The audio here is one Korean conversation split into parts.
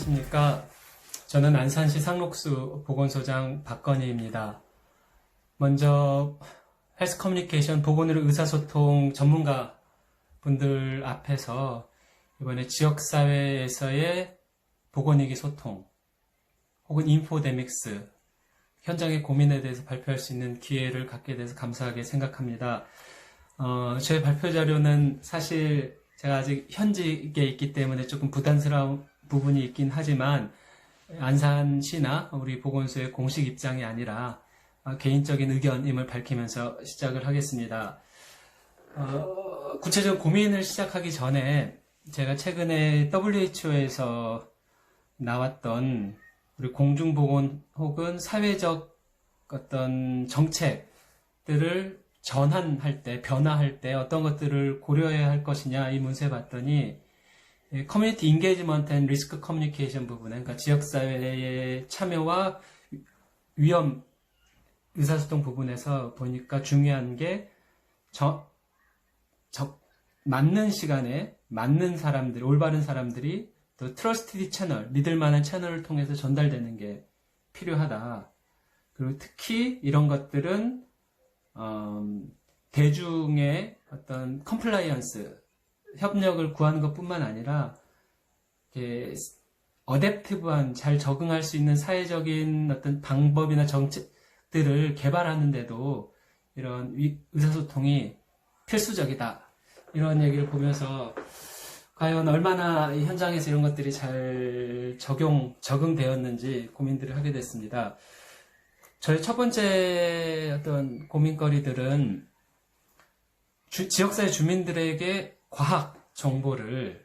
안녕하십니까. 저는 안산시 상록수 보건소장 박건희입니다. 먼저 헬스 커뮤니케이션 보건의료 의사소통 전문가 분들 앞에서 이번에 지역사회에서의 보건위기 소통 혹은 인포데믹스 현장의 고민에 대해서 발표할 수 있는 기회를 갖게 돼서 감사하게 생각합니다. 제 발표 자료는 사실 제가 아직 현직에 있기 때문에 조금 부담스러운 부분이 있긴 하지만 안산시나 우리 보건소의 공식 입장이 아니라 개인적인 의견임을 밝히면서 시작을 하겠습니다. 구체적 고민을 시작하기 전에 제가 최근에 WHO에서 나왔던 우리 공중보건 혹은 사회적 어떤 정책들을 전환할 때, 변화할 때 어떤 것들을 고려해야 할 것이냐 이 문제 봤더니 커뮤니티 인게이지먼트 앤 리스크 커뮤니케이션 부분에 그러니까 지역사회의 참여와 위험 의사소통 부분에서 보니까 중요한 게 맞는 시간에 맞는 사람들, 올바른 사람들이 또 트러스티드 채널, 믿을만한 채널을 통해서 전달되는 게 필요하다. 그리고 특히 이런 것들은 대중의 어떤 컴플라이언스, 협력을 구하는 것뿐만 아니라 어댑티브한 잘 적응할 수 있는 사회적인 어떤 방법이나 정책들을 개발하는데도 이런 의사소통이 필수적이다. 이런 얘기를 보면서 과연 얼마나 이 현장에서 이런 것들이 잘 적응되었는지 고민들을 하게 됐습니다. 저희 첫 번째 어떤 고민거리들은 지역사회 주민들에게 과학 정보를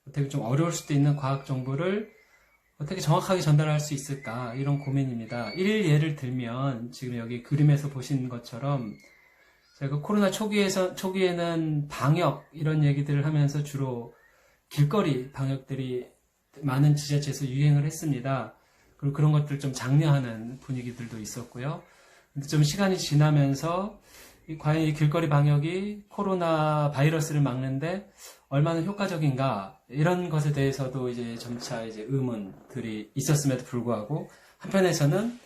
어떻게 좀 어려울 수도 있는 과학 정보를 어떻게 정확하게 전달할 수 있을까 이런 고민입니다. 예를 들면 지금 여기 그림에서 보시는 것처럼 제가 코로나 초기에는 방역 이런 얘기들을 하면서 주로 길거리 방역들이 많은 지자체에서 유행을 했습니다. 그리고 그런 것들 좀 장려하는 분위기들도 있었고요. 근데 좀 시간이 지나면서 과연 이 길거리 방역이 코로나 바이러스를 막는데 얼마나 효과적인가 이런 것에 대해서도 이제 점차 이제 의문들이 있었음에도 불구하고 한편에서는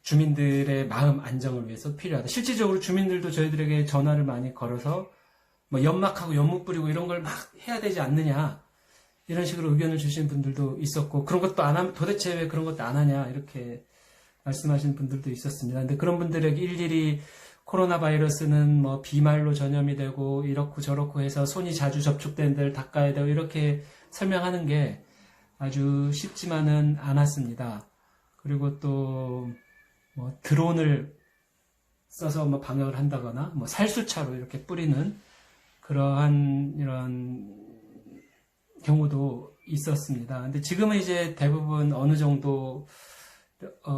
주민들의 마음 안정을 위해서 필요하다. 실질적으로 주민들도 저희들에게 전화를 많이 걸어서 뭐 연막하고 연못 뿌리고 이런 걸 막 해야 되지 않느냐 이런 식으로 의견을 주신 분들도 있었고 그런 것도 안 하면 도대체 왜 그런 것도 안 하냐 이렇게 말씀하시는 분들도 있었습니다. 근데 그런 분들에게 일일이 코로나 바이러스는 뭐 비말로 전염이 되고 이렇고 저렇고 해서 손이 자주 접촉된 데를 닦아야 되고 이렇게 설명하는 게 아주 쉽지만은 않았습니다. 그리고 또 뭐 드론을 써서 뭐 방역을 한다거나 뭐 살수차로 이렇게 뿌리는 그러한 이런 경우도 있었습니다. 근데 지금은 이제 대부분 어느 정도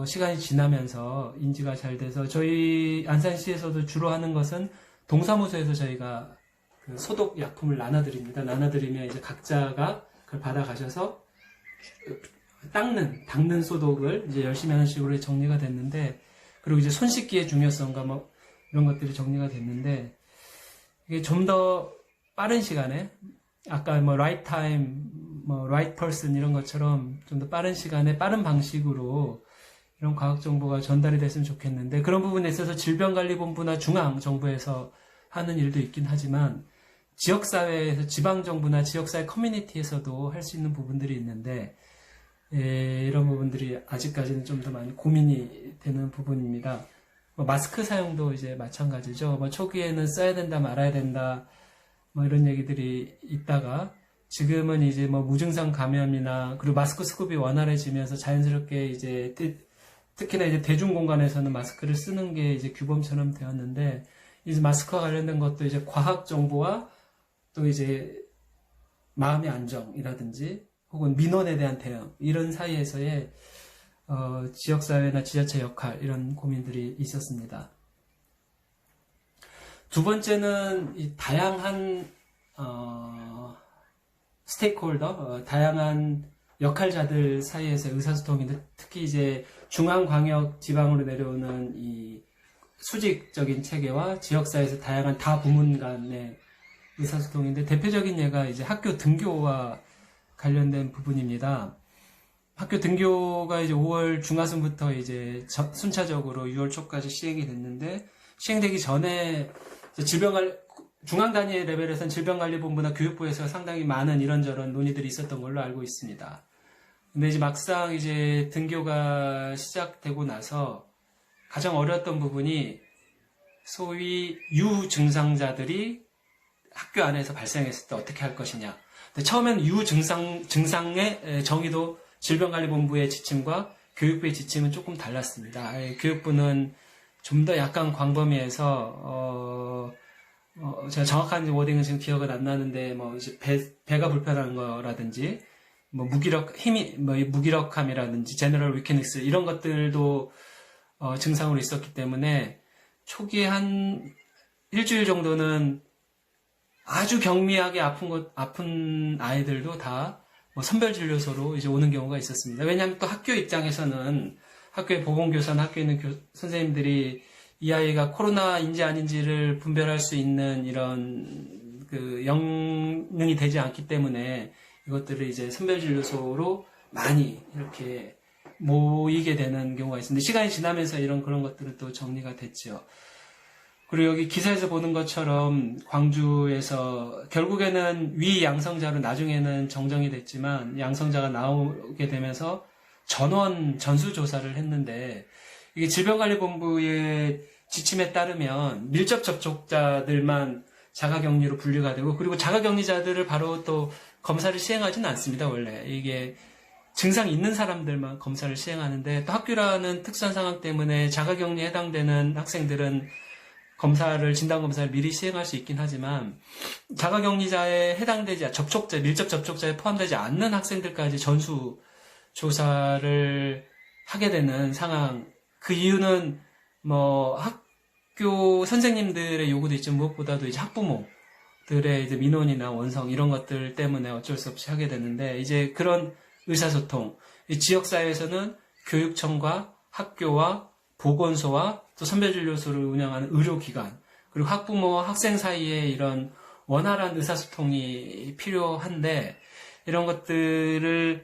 시간이 지나면서 인지가 잘 돼서 저희 안산시에서도 주로 하는 것은 동사무소에서 저희가 그 소독 약품을 나눠드립니다. 나눠드리면 이제 각자가 그걸 받아가셔서 닦는 소독을 이제 열심히 하는 식으로 정리가 됐는데 그리고 이제 손 씻기의 중요성과 뭐 이런 것들이 정리가 됐는데 이게 좀 더 빠른 시간에 아까 뭐 right time, 뭐 right person 이런 것처럼 좀 더 빠른 시간에 빠른 방식으로 이런 과학 정보가 전달이 됐으면 좋겠는데 그런 부분에 있어서 질병관리본부나 중앙정부에서 하는 일도 있긴 하지만 지역사회에서 지방정부나 지역사회 커뮤니티에서도 할 수 있는 부분들이 있는데 이런 부분들이 아직까지는 좀 더 많이 고민이 되는 부분입니다. 뭐 마스크 사용도 이제 마찬가지죠. 뭐 초기에는 써야 된다 말아야 된다 뭐 이런 얘기들이 있다가 지금은 이제 뭐 무증상 감염이나 그리고 마스크 수급이 원활해지면서 자연스럽게 이제 특히나 이제 대중공간에서는 마스크를 쓰는 게 이제 규범처럼 되었는데 이제 마스크와 관련된 것도 이제 과학 정보와 또 이제 마음의 안정이라든지 혹은 민원에 대한 대응 이런 사이에서의 지역사회나 지자체 역할 이런 고민들이 있었습니다. 두 번째는 이 다양한 스테이크홀더, 다양한 역할자들 사이에서 의사소통인데 특히 이제 중앙광역 지방으로 내려오는 이 수직적인 체계와 지역사회에서 다양한 다 부문 간의 의사소통인데 대표적인 예가 이제 학교 등교와 관련된 부분입니다. 학교 등교가 이제 5월 중하순부터 이제 순차적으로 6월 초까지 시행이 됐는데, 시행되기 전에 중앙 단위 레벨에서는 질병관리본부나 교육부에서 상당히 많은 이런저런 논의들이 있었던 걸로 알고 있습니다. 근데 이제 막상 이제 등교가 시작되고 나서 가장 어려웠던 부분이 소위 유증상자들이 학교 안에서 발생했을 때 어떻게 할 것이냐. 근데 처음에는 증상의 정의도 질병관리본부의 지침과 교육부의 지침은 조금 달랐습니다. 교육부는 좀 더 약간 광범위해서 제가 정확한 워딩은 지금 기억은 안 나는데 이제 배가 불편한 거라든지 무기력함이라든지 제너럴 위크니스 이런 것들도 증상으로 있었기 때문에 초기에 한 일주일 정도는 아주 경미하게 아픈 아이들도 다 선별진료소로 이제 오는 경우가 있었습니다. 왜냐하면 또 학교 입장에서는 학교의 보건교사나 학교에 있는 선생님들이 이 아이가 코로나인지 아닌지를 분별할 수 있는 이런 영능이 되지 않기 때문에 이것들을 이제 선별진료소로 많이 이렇게 모이게 되는 경우가 있습니다. 시간이 지나면서 그런 것들은 또 정리가 됐죠. 그리고 여기 기사에서 보는 것처럼 광주에서 결국에는 위양성자로 나중에는 정정이 됐지만 양성자가 나오게 되면서 전수조사를 했는데 이게 질병관리본부의 지침에 따르면 밀접 접촉자들만 자가격리로 분류가 되고 그리고 자가격리자들을 바로 또 검사를 시행하지는 않습니다. 원래 이게 증상이 있는 사람들만 검사를 시행하는데 또 학교라는 특수한 상황 때문에 자가격리에 해당되는 학생들은 진단검사를 미리 시행할 수 있긴 하지만 자가격리자에 해당되지 밀접 접촉자에 포함되지 않는 학생들까지 전수 조사를 하게 되는 상황. 그 이유는 학교 선생님들의 요구도 있지만 무엇보다도 이제 학부모들의 이제 민원이나 원성 이런 것들 때문에 어쩔 수 없이 하게 되는데 이제 그런 의사소통. 지역사회에서는 교육청과 학교와 보건소와 또 선별진료소를 운영하는 의료기관 그리고 학부모와 학생 사이에 이런 원활한 의사소통이 필요한데 이런 것들이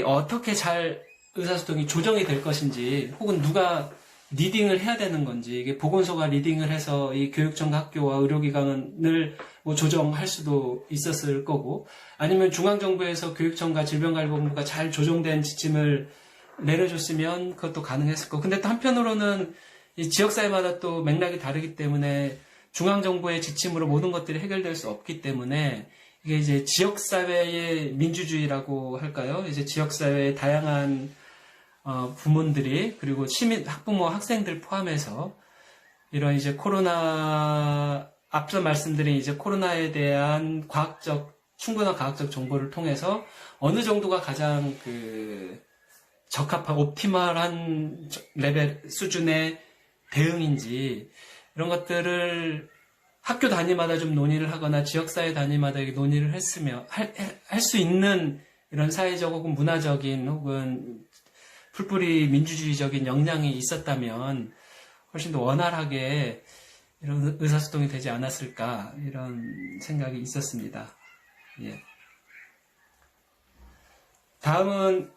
어떻게 잘 의사소통이 조정이 될 것인지 혹은 누가 리딩을 해야 되는 건지 이게 보건소가 리딩을 해서 이 교육청과 학교와 의료기관을 조정할 수도 있었을 거고 아니면 중앙정부에서 교육청과 질병관리본부가 잘 조정된 지침을 내려줬으면 그것도 가능했을 거고 근데 또 한편으로는 이 지역사회마다 또 맥락이 다르기 때문에 중앙정부의 지침으로 모든 것들이 해결될 수 없기 때문에 이게 이제 지역사회의 민주주의라고 할까요? 이제 지역사회의 다양한 부문들이 그리고 시민, 학부모, 학생들 포함해서 이런 이제 앞서 말씀드린 이제 코로나에 대한 충분한 과학적 정보를 통해서 어느 정도가 가장 적합한 옵티멀한 레벨 수준의 대응인지 이런 것들을 학교 단위마다 좀 논의를 하거나 지역사회 단위마다 논의를 했으면 할 수 있는 이런 사회적 혹은 문화적인 혹은 풀뿌리 민주주의적인 역량이 있었다면 훨씬 더 원활하게 이런 의사소통이 되지 않았을까 이런 생각이 있었습니다. 예. 다음은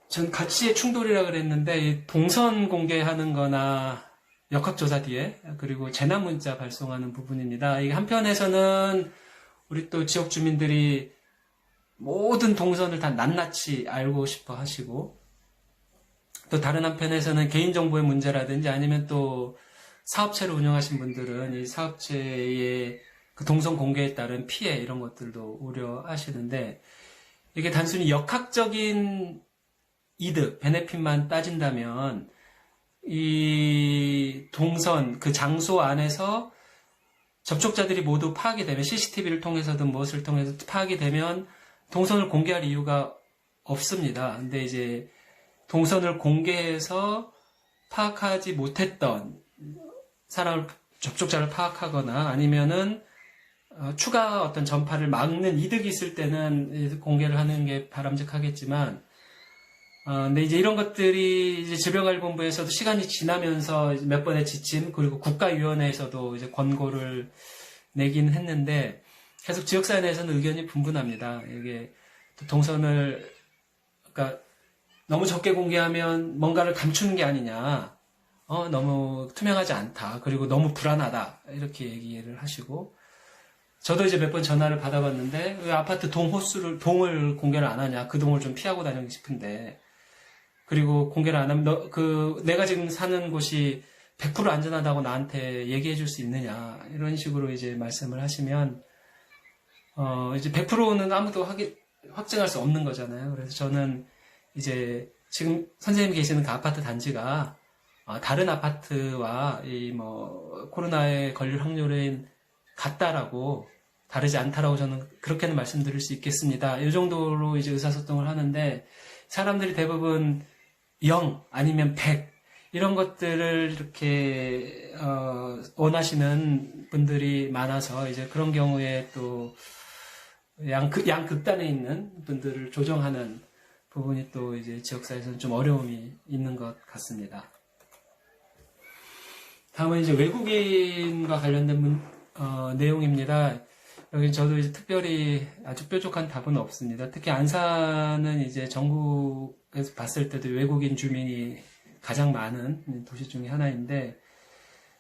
전 가치의 충돌이라 그랬는데 이 동선 공개하는 거나 역학조사 뒤에 그리고 재난문자 발송하는 부분입니다. 이게 한편에서는 우리 또 지역 주민들이 모든 동선을 다 낱낱이 알고 싶어 하시고 또 다른 한편에서는 개인정보의 문제라든지 아니면 또 사업체를 운영하신 분들은 이 사업체의 그 동선 공개에 따른 피해 이런 것들도 우려하시는데 이게 단순히 역학적인 이득, 베네핏만 따진다면 이 동선, 그 장소 안에서 접촉자들이 모두 파악이 되면 CCTV를 통해서든 무엇을 통해서 파악이 되면 동선을 공개할 이유가 없습니다. 근데 이제 동선을 공개해서 파악하지 못했던 접촉자를 파악하거나 아니면은 추가 어떤 전파를 막는 이득이 있을 때는 공개를 하는 게 바람직하겠지만 근데 이제 이런 것들이 이제 질병관리본부에서도 시간이 지나면서 몇 번의 지침 그리고 국가위원회에서도 이제 권고를 내긴 했는데 계속 지역사회 내에서는 의견이 분분합니다. 이게 또 동선을 그러니까 너무 적게 공개하면 뭔가를 감추는 게 아니냐, 너무 투명하지 않다, 그리고 너무 불안하다 이렇게 얘기를 하시고, 저도 이제 몇 번 전화를 받아봤는데 왜 아파트 동을 공개를 안 하냐, 그 동을 좀 피하고 다니고 싶은데, 그리고 공개를 안 하면 내가 지금 사는 곳이 100% 안전하다고 나한테 얘기해 줄 수 있느냐, 이런 식으로 이제 말씀을 하시면 이제 100%는 아무도 확증할 수 없는 거잖아요. 그래서 저는 이제 지금 선생님 계시는 그 아파트 단지가 다른 아파트와 코로나에 걸릴 확률은 같다라고, 다르지 않다라고 저는 그렇게는 말씀드릴 수 있겠습니다. 이 정도로 이제 의사소통을 하는데, 사람들이 대부분 0 아니면 100 이런 것들을 이렇게 원하시는 분들이 많아서, 이제 그런 경우에 또 양극단에 있는 분들을 조정하는 부분이 또 이제 지역사회에서는 좀 어려움이 있는 것 같습니다. 다음은 이제 외국인과 관련된 내용입니다. 여기 저도 이제 특별히 아주 뾰족한 답은 없습니다. 특히 안산은 이제 전국에서 봤을 때도 외국인 주민이 가장 많은 도시 중에 하나인데,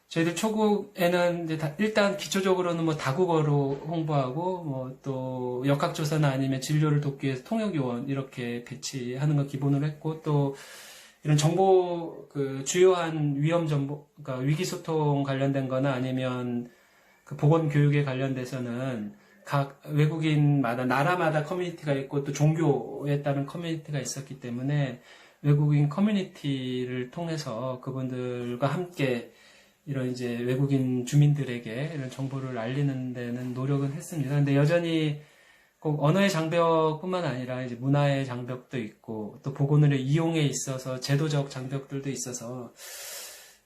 저희들 초국에는 이제 일단 기초적으로는 뭐 다국어로 홍보하고, 뭐 또 역학조사나 아니면 진료를 돕기 위해서 통역요원 이렇게 배치하는 거 기본으로 했고, 또 이런 정보, 주요한 위험 정보, 그러니까 위기소통 관련된 거나 아니면 그 보건교육에 관련돼서는 각 외국인마다, 나라마다 커뮤니티가 있고 또 종교에 따른 커뮤니티가 있었기 때문에 외국인 커뮤니티를 통해서 그분들과 함께 이런 이제 외국인 주민들에게 이런 정보를 알리는 데는 노력은 했습니다. 근데 여전히 꼭 언어의 장벽뿐만 아니라 이제 문화의 장벽도 있고, 또 보건의료 이용에 있어서 제도적 장벽들도 있어서,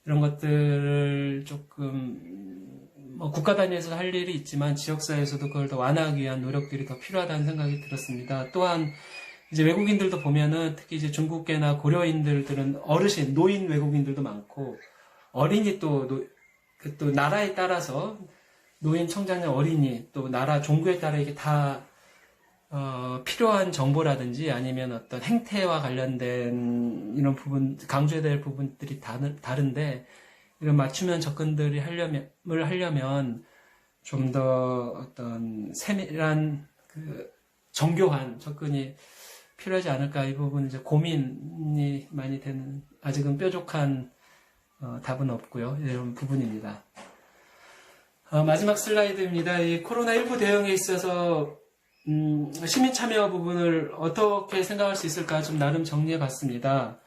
이런 것들을 조금 국가 단위에서 할 일이 있지만 지역사회에서도 그걸 더 완화하기 위한 노력들이 더 필요하다는 생각이 들었습니다. 또한 이제 외국인들도 보면은 특히 이제 중국계나 고려인들은 어르신, 노인 외국인들도 많고, 어린이 또 나라에 따라서 노인, 청장년, 어린이, 또 나라, 종교에 따라 이게 다 필요한 정보라든지 아니면 어떤 행태와 관련된 이런 부분, 강조해야 될 부분들이 다른데, 이런 맞춤형 접근들이 하려면 좀 더 어떤 세밀한 정교한 접근이 필요하지 않을까, 이 부분 이제 고민이 많이 되는, 아직은 뾰족한 답은 없고요. 이런 부분입니다. 마지막 슬라이드입니다. 이 코로나19 대응에 있어서 시민 참여 부분을 어떻게 생각할 수 있을까 좀 나름 정리해 봤습니다.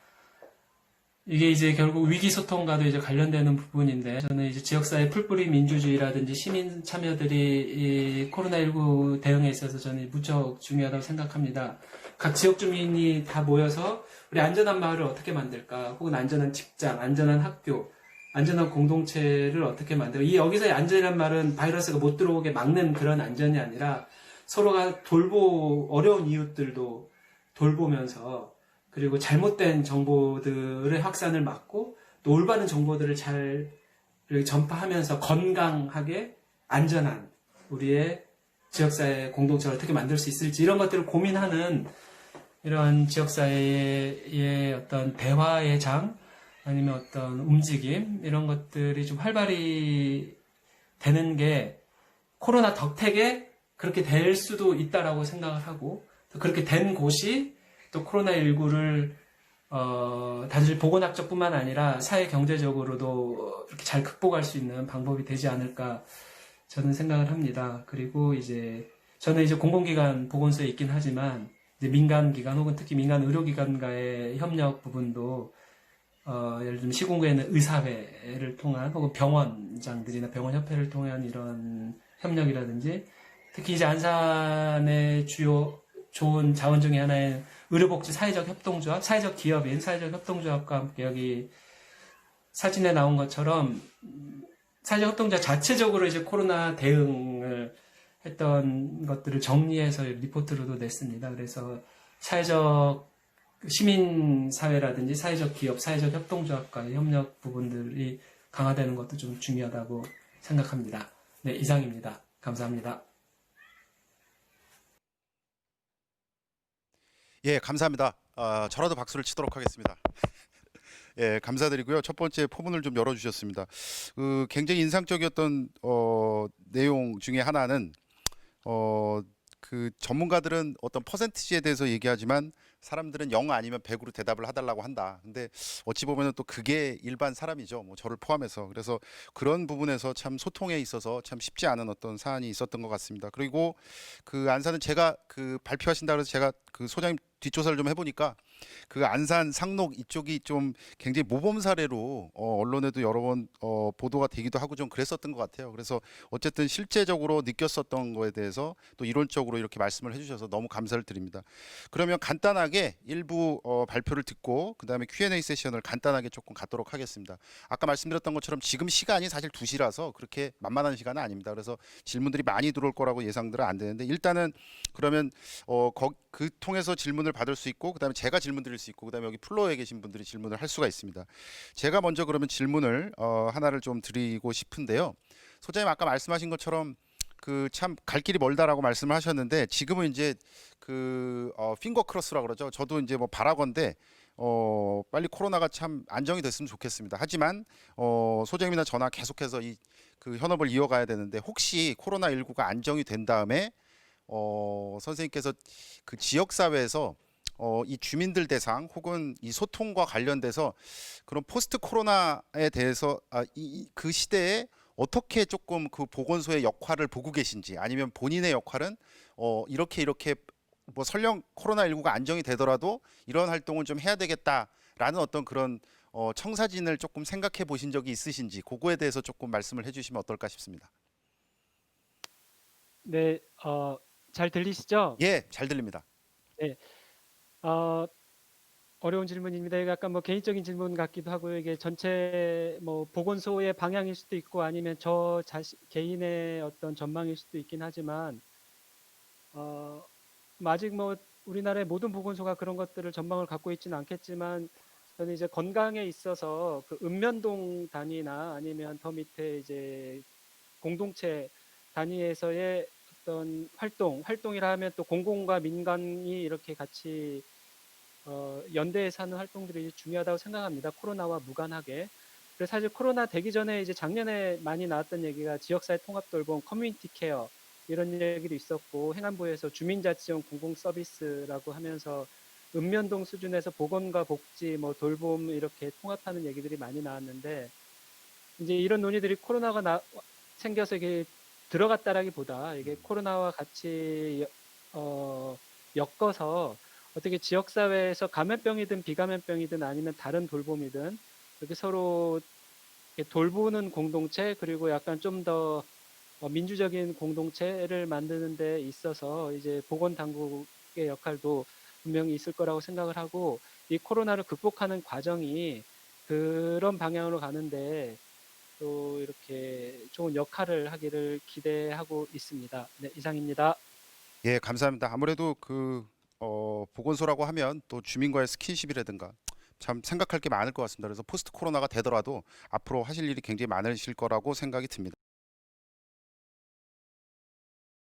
이게 이제 결국 위기소통과도 이제 관련되는 부분인데, 저는 이제 지역사회 풀뿌리 민주주의라든지 시민 참여들이 이 코로나19 대응에 있어서 저는 무척 중요하다고 생각합니다. 각 지역 주민이 다 모여서 우리 안전한 마을을 어떻게 만들까, 혹은 안전한 직장, 안전한 학교, 안전한 공동체를 어떻게 만들까. 여기서의 안전이란 말은 바이러스가 못 들어오게 막는 그런 안전이 아니라 서로가 어려운 이웃들도 돌보면서, 그리고 잘못된 정보들의 확산을 막고 또 올바른 정보들을 잘 전파하면서 건강하게 안전한 우리의 지역사회 공동체를 어떻게 만들 수 있을지, 이런 것들을 고민하는 이런 지역사회의 어떤 대화의 장, 아니면 어떤 움직임, 이런 것들이 좀 활발히 되는 게 코로나 덕택에 그렇게 될 수도 있다라고 생각을 하고, 또 그렇게 된 곳이 또 코로나19를 단지 보건학적뿐만 아니라 사회 경제적으로도 이렇게 잘 극복할 수 있는 방법이 되지 않을까 저는 생각을 합니다. 그리고 이제 저는 이제 공공기관 보건소에 있긴 하지만 이제 민간기관 혹은 특히 민간 의료기관과의 협력 부분도 예를 들면 시군구에는 의사회를 통한 혹은 병원장들이나 병원협회를 통한 이런 협력이라든지, 특히 이제 안산의 주요 좋은 자원 중에 하나인 의료복지 사회적 협동조합, 사회적 기업인 사회적 협동조합과 함께 여기 사진에 나온 것처럼 사회적 협동조합 자체적으로 이제 코로나 대응을 했던 것들을 정리해서 리포트로도 냈습니다. 그래서 사회적 시민사회라든지 사회적 기업, 사회적 협동조합과의 협력 부분들이 강화되는 것도 좀 중요하다고 생각합니다. 네, 이상입니다. 감사합니다. 예, 감사합니다. 저라도 박수를 치도록 하겠습니다. 예, 감사드리고요. 첫 번째 포문을 좀 열어주셨습니다. 굉장히 인상적이었던 내용 중에 하나는 그 전문가들은 어떤 퍼센티지에 대해서 얘기하지만 사람들은 0 아니면 100으로 대답을 해달라고 한다. 근데 어찌 보면은 또 그게 일반 사람이죠. 뭐 저를 포함해서. 그래서 그런 부분에서 참 소통에 있어서 참 쉽지 않은 어떤 사안이 있었던 것 같습니다. 그리고 그 안산은 제가 그 발표하신다 그래서 제가 그 소장님 뒷조사를 좀 해보니까 그 안산 상록 이쪽이 좀 굉장히 모범 사례로 언론에도 여러 번 보도가 되기도 하고 좀 그랬었던 것 같아요. 그래서 어쨌든 실제적으로 느꼈었던 거에 대해서 또 이론적으로 이렇게 말씀을 해주셔서 너무 감사를 드립니다. 그러면 간단하게 일부 발표를 듣고 그 다음에 Q&A 세션을 간단하게 조금 갖도록 하겠습니다. 아까 말씀드렸던 것처럼 지금 시간이 사실 2시라서 그렇게 만만한 시간은 아닙니다. 그래서 질문들이 많이 들어올 거라고 예상들은 안 되는데 일단은 그러면 그 통해서 질문을 받을 수 있고 그다음에 제가 질문 드릴 수 있고 그다음에 여기 플로어에 계신 분들이 질문을 할 수가 있습니다. 제가 먼저 그러면 질문을 하나를 좀 드리고 싶은데요. 소장님 아까 말씀하신 것처럼 그 참 갈 길이 멀다라고 말씀을 하셨는데 지금은 이제 그 핑거 크로스라고 그러죠. 저도 이제 뭐 바라건대 빨리 코로나가 참 안정이 됐으면 좋겠습니다. 하지만 소장님이나 저나 계속해서 이 그 현업을 이어가야 되는데 혹시 코로나19가 안정이 된 다음에 선생님께서 그 지역 사회에서 이 주민들 대상 혹은 이 소통과 관련돼서 그런 포스트 코로나에 대해서 그 시대에 어떻게 조금 그 보건소의 역할을 보고 계신지 아니면 본인의 역할은 이렇게 뭐 설령 코로나19가 안정이 되더라도 이런 활동을 좀 해야 되겠다라는 어떤 그런 청사진을 조금 생각해 보신 적이 있으신지 그거에 대해서 조금 말씀을 해주시면 어떨까 싶습니다. 네, 잘 들리시죠? 예, 잘 들립니다. 네, 어려운 질문입니다. 이게 약간 뭐 개인적인 질문 같기도 하고요. 이게 전체 뭐 보건소의 방향일 수도 있고 아니면 저 자신 개인의 어떤 전망일 수도 있긴 하지만 아직 뭐 우리나라의 모든 보건소가 그런 것들을 전망을 갖고 있지는 않겠지만 저는 이제 건강에 있어서 그 읍면동 단위나 아니면 더 밑에 이제 공동체 단위에서의 어떤 활동이라 하면 또 공공과 민간이 이렇게 같이 연대해서 하는 활동들이 중요하다고 생각합니다. 코로나와 무관하게. 그래서 사실 코로나 되기 전에 이제 작년에 많이 나왔던 얘기가 지역사회 통합 돌봄, 커뮤니티 케어 이런 얘기도 있었고 행안부에서 주민자치형 공공 서비스라고 하면서 읍면동 수준에서 보건과 복지, 뭐 돌봄 이렇게 통합하는 얘기들이 많이 나왔는데 이제 이런 논의들이 코로나가 생겨서 이게 들어갔다라기보다 이게 코로나와 같이 엮어서 어떻게 지역사회에서 감염병이든 비감염병이든 아니면 다른 돌봄이든 이렇게 서로 돌보는 공동체 그리고 약간 좀 더 민주적인 공동체를 만드는 데 있어서 이제 보건당국의 역할도 분명히 있을 거라고 생각을 하고 이 코로나를 극복하는 과정이 그런 방향으로 가는데 또 이렇게 좋은 역할을 하기를 기대하고 있습니다. 네, 이상입니다. 예, 감사합니다. 아무래도 그 보건소라고 하면 또 주민과의 스킨십이라든가 참 생각할 게 많을 것 같습니다. 그래서 포스트 코로나가 되더라도 앞으로 하실 일이 굉장히 많으실 거라고 생각이 듭니다.